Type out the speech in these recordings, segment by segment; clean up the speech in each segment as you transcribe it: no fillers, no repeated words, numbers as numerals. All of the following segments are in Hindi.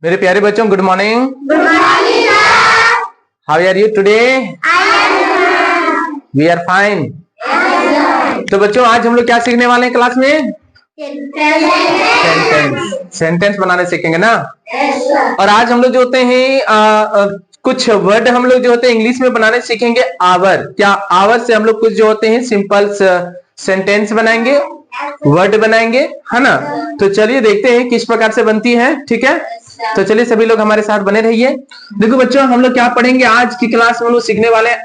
मेरे प्यारे बच्चों, good morning. Good morning. How are you today? We are fine. तो बच्चों, आज हम लोग क्या सीखने वाले हैं क्लास में? सेंटेंस बनाने सीखेंगे ना। और आज हम लोग जो होते हैं कुछ वर्ड हम लोग जो होते हैं इंग्लिश में बनाने सीखेंगे। आवर, क्या आवर से हम लोग कुछ जो होते हैं सिंपल सेंटेंस बनाएंगे, वर्ड बनाएंगे, है ना। तो चलिए देखते हैं किस प्रकार से बनती है। ठीक है, तो चलिए सभी लोग हमारे साथ बने रहिए। देखो बच्चों, हम लोग क्या पढ़ेंगे आज की क्लास में? हम लोग सीखने वाले हैं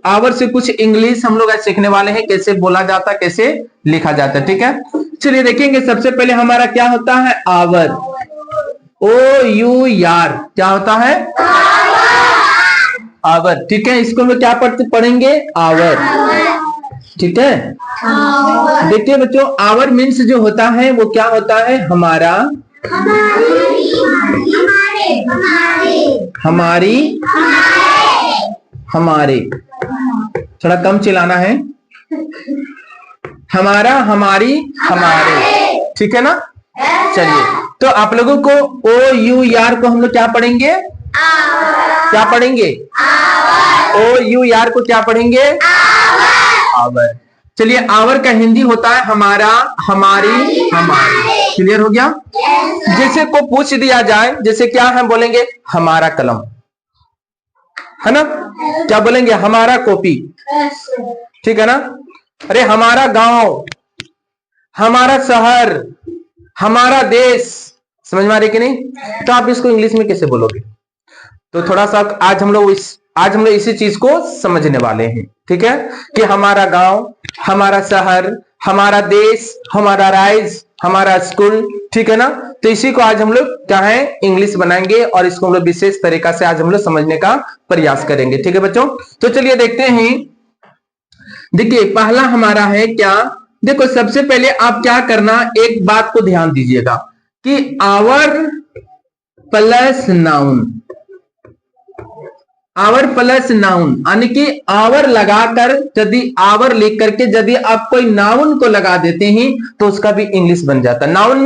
आवर से कुछ इंग्लिश हम लोग आज सीखने वाले हैं, कैसे बोला जाता है, कैसे लिखा जाता है। ठीक है, चलिए देखेंगे। सबसे पहले हमारा क्या होता है? आवर, ओ यू यार, क्या होता है? आवर। ठीक है, इसको हम लोग क्या पढ़ेंगे? आवर। ठीक है, देखिए बच्चों, आवर मीन्स जो होता है वो क्या होता है? हमारा, हमारे, थोड़ा कम चिल्लाना है। हमारा, हमारी, हमारे। ठीक है ना। चलिए, तो आप लोगों को ओ यू यार को हम लोग क्या पढ़ेंगे? क्या पढ़ेंगे? ओ यू यार को क्या पढ़ेंगे? आवर। चलिए, आवर का हिंदी होता है हमारा, हमारी, हमारे। क्लियर हो गया? जैसे को पूछ दिया जाए, जैसे क्या हम बोलेंगे? हमारा कलम, है ना। क्या बोलेंगे? हमारा कॉपी। ठीक है ना। अरे हमारा गांव, हमारा शहर, हमारा देश। समझ में आ रही कि नहीं? तो आप इसको इंग्लिश में कैसे बोलोगे? तो थोड़ा सा आज हम लोग इसी चीज को समझने वाले हैं। ठीक है, कि हमारा गांव, हमारा शहर, हमारा देश, हमारा राज्य, हमारा स्कूल। ठीक है ना। तो इसी को आज हम लोग क्या है? इंग्लिश बनाएंगे और इसको हम लोग विशेष तरीका से आज हम लोग समझने का प्रयास करेंगे। ठीक है बच्चों, तो चलिए देखते हैं। देखिए, पहला हमारा है क्या? देखो, सबसे पहले आप क्या करना, एक बात को ध्यान दीजिएगा कि our plus noun, our plus noun, यानी कि आवर लगाकर, यदि आवर लिख करके यदि आप कोई नाउन को लगा देते हैं तो उसका भी इंग्लिश बन जाता है। नाउन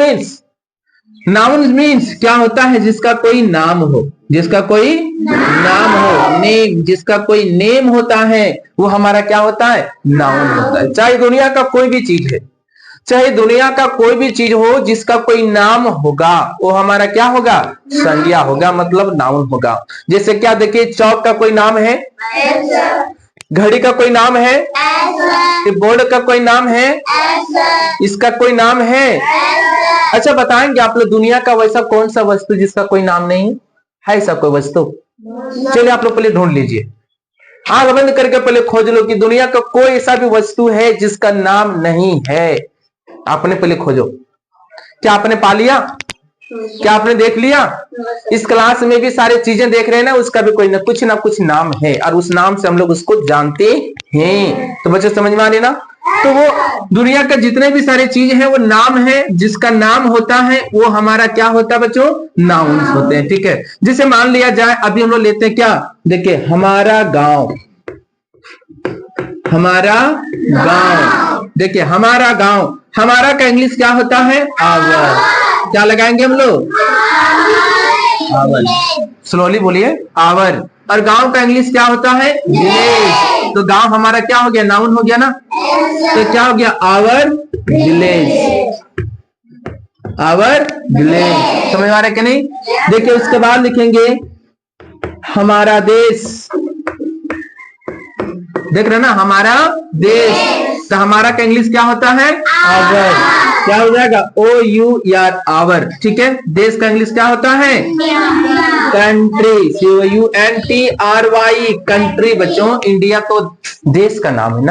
मीन्स क्या होता है? जिसका कोई नाम हो, जिसका कोई नाम हो, नेम, जिसका कोई नेम होता है वो हमारा क्या होता है? नाउन होता है। चाहे दुनिया का कोई भी चीज है, चाहे दुनिया का कोई भी चीज हो, जिसका कोई नाम होगा वो हमारा क्या होगा? संज्ञा होगा, मतलब नाउन होगा। जैसे क्या, देखिए, चौक का कोई नाम है, घड़ी का कोई नाम है, बोर्ड का कोई नाम है, इसका कोई नाम है। अच्छा, बताएंगे आप लोग दुनिया का वैसा कौन सा वस्तु जिसका कोई नाम नहीं है? ऐसा कोई वस्तु? चलिए आप लोग पहले ढूंढ लीजिए, आंख बंद करके पहले खोज लो कि दुनिया का कोई ऐसा भी वस्तु है जिसका नाम नहीं है। आपने पहले खोजो। क्या आपने पा लिया? क्या आपने देख लिया? इस क्लास में भी सारी चीजें देख रहे हैं ना, उसका भी कोई ना कुछ नाम है और उस नाम से हम लोग उसको जानते हैं। तो बच्चों समझ में आ रही ना? तो वो दुनिया का जितने भी सारे चीज है वो नाम है, जिसका नाम होता है वो हमारा क्या होता है बच्चों? नाउन होते हैं। ठीक है, जैसे मान लिया जाए, अभी हम लोग लेते हैं क्या, देखिए, हमारा गांव, हमारा गांव। देखिए, हमारा गांव, हमारा का इंग्लिश क्या होता है? आवर। क्या लगाएंगे हम लोग? आवर। स्लोली बोलिए, आवर। और गांव का इंग्लिश क्या होता है? विलेज। तो गांव हमारा क्या हो गया? नाउन हो गया ना। तो क्या हो गया? Our village, our village. समझ आ रहा है कि नहीं? देखिए, उसके बाद लिखेंगे हमारा देश। देख रहे ना, हमारा देश। तो हमारा का इंग्लिश क्या होता है? आवर। क्या हो जाएगा? ओ यू यार, आवर। ठीक है, देश का इंग्लिश क्या होता है? Country, COUNTRY, country. बच्चों, इंडिया तो देश का नाम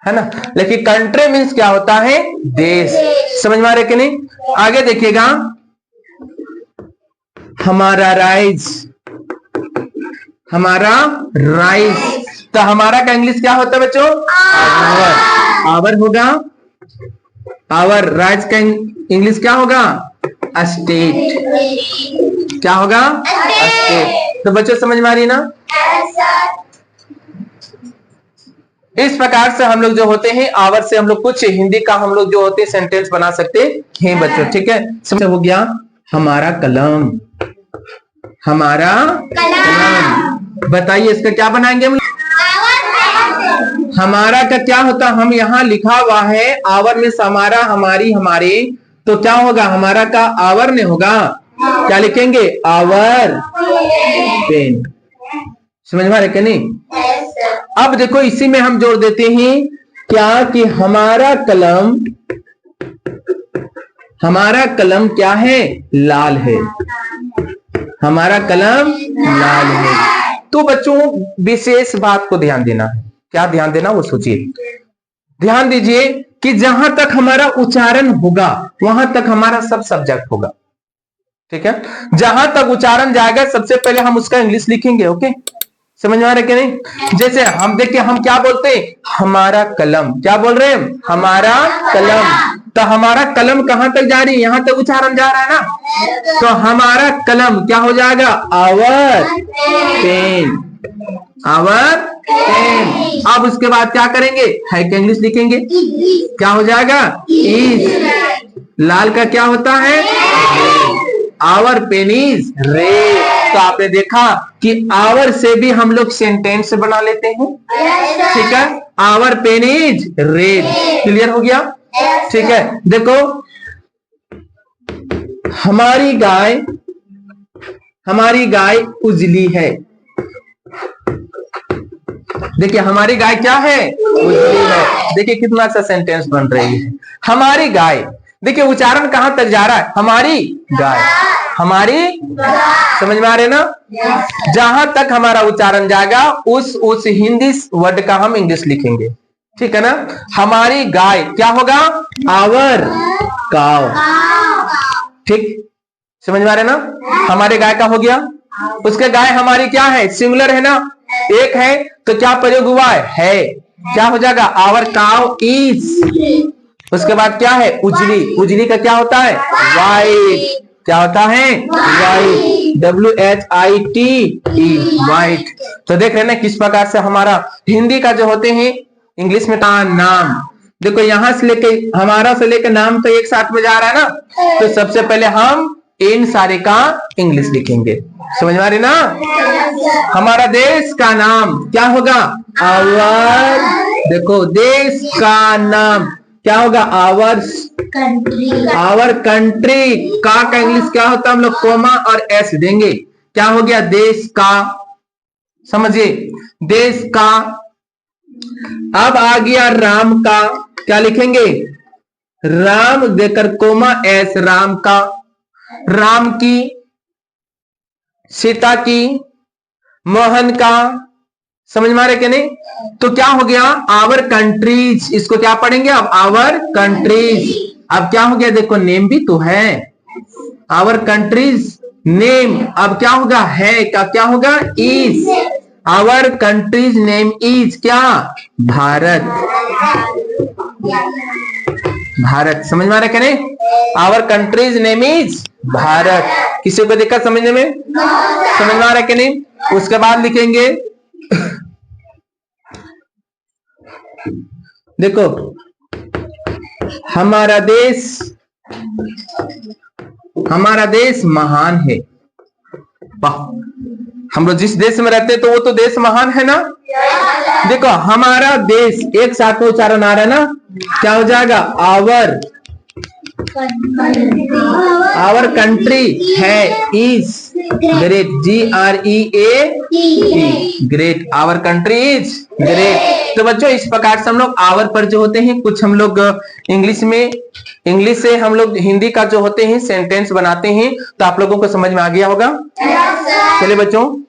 है ना, लेकिन कंट्री मीन्स क्या होता है? देश। समझ में आ रहे कि नहीं? आगे देखिएगा, हमारा राइज, हमारा राइज। तो हमारा का इंग्लिश क्या होता है बच्चों? आवर। आवर होगा। आवर। राइज का इंग्लिश क्या होगा? स्टेट। क्या होगा? स्टेट। तो बच्चों समझ में आ रही ना? इस प्रकार से हम लोग जो होते हैं आवर से हम लोग कुछ हिंदी का हम लोग जो होते हैं सेंटेंस बना सकते हैं बच्चों। ठीक है, समझ हो गया? हमारा कलम, हमारा कलम। बताइए इसका क्या बनाएंगे हम? हमारा का क्या होता? हम यहाँ लिखा हुआ है आवर में हमारा, हमारी, हमारे, तो क्या होगा? हमारा का आवर ने होगा, क्या लिखेंगे? Our pen. समझ में आ रहा है क्या नहीं? अब देखो इसी में हम जोड़ देते हैं क्या कि हमारा कलम क्या है? लाल है। हमारा कलम लाल है। तो बच्चों विशेष बात को ध्यान देना है। क्या ध्यान देना वो सोचिए। ध्यान दीजिए कि जहां तक हमारा उच्चारण होगा वहां तक हमारा सब सब्जेक्ट होगा। ठीक है, जहां तक उच्चारण जाएगा सबसे पहले हम उसका इंग्लिश लिखेंगे। ओके, समझ में आ रहा है कि नहीं? जैसे हम देखिए हम क्या बोलते हैं? हमारा कलम। क्या बोल रहे हैं? हमारा कलम। तो हमारा कलम कहां तक जा रही है? यहां तक उच्चारण जा रहा है ना। तो हमारा कलम क्या हो जाएगा? Our pen. Our pen. अब उसके बाद क्या करेंगे? है कि इंग्लिश लिखेंगे। क्या हो जाएगा? इज। लाल का क्या होता है? Our pen is red. तो आपने देखा कि आवर से भी हम लोग सेंटेंस बना लेते हैं। ठीक है, our pen is red. Clear हो गया? ठीक है, देखो हमारी गाय उजली है। देखिए हमारी गाय क्या है? उजली है। देखिए कितना अच्छा सेंटेंस बन रही है। हमारी गाय, देखिए उच्चारण कहां तक जा रहा है? हमारी गाय, हमारी। समझ में आ रहे ना? जहां तक हमारा उच्चारण जाएगा उस हिंदी वर्ड का हम इंग्लिश लिखेंगे। ठीक है ना? हमारी गाय क्या होगा? Our cow. ठीक, समझ में आ रहे ना? हमारे गाय का हो गया। उसके गाय हमारी क्या है? सिंगुलर है ना, एक है, तो क्या प्रयोग हुआ है? क्या हो जाएगा? Our cow is. उसके बाद क्या है? उजली। उजली का क्या होता है? वाइट। क्या होता है? वाइट। WHIT, white. तो देख रहे हैं ना किस प्रकार से हमारा हिंदी का जो होते हैं इंग्लिश में नाम। देखो यहां से लेके हमारा से लेकर नाम तो एक साथ में जा रहा है ना। तो सबसे पहले हम इन सारे का इंग्लिश लिखेंगे। समझ में आ रही ना? हमारा देश का नाम क्या होगा? आवर। देखो देश का नाम क्या होगा? Our country. आवर कंट्री का इंग्लिश क्या होता है? हम लोग कोमा और एस देंगे। क्या हो गया? देश का। समझिए, देश का। अब आ गया राम का। क्या लिखेंगे? राम देकर कोमा एस, राम का। राम की, सीता की, मोहन का। समझ में आ रहे कि नहीं? तो क्या हो गया? Our countries. इसको क्या पढ़ेंगे अब? Our countries. अब क्या हो गया? देखो नेम भी तो है। Our countries name. अब क्या होगा? है का क्या होगा? Is. Our countries name is क्या? भारत। भारत। समझ में आ रहा है कि नहीं? Our countries name is Bharat. किसी को दिक्कत समझने में? समझ में आ रहा है कि नहीं? उसके बाद लिखेंगे देखो हमारा देश महान है। हम लोग जिस देश में रहते हैं तो वो तो देश महान है ना। देखो हमारा देश एक साथ में उच्चारण आ रहा है ना। क्या हो जाएगा? आवर कंट्री है is great. GREAT great. Our country is great. तो बच्चों इस प्रकार से हम लोग आवर पर जो होते हैं कुछ हम लोग इंग्लिश से हम लोग हिंदी का जो होते हैं सेंटेंस बनाते हैं। तो आप लोगों को समझ में आ गया होगा। चलिए बच्चों,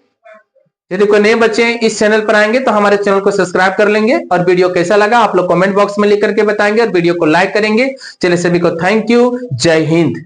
यदि कोई नए बच्चे इस चैनल पर आएंगे तो हमारे चैनल को सब्सक्राइब कर लेंगे और वीडियो कैसा लगा आप लोग कमेंट बॉक्स में लिख करके बताएंगे और वीडियो को लाइक करेंगे। चलिए सभी को थैंक यू। जय हिंद।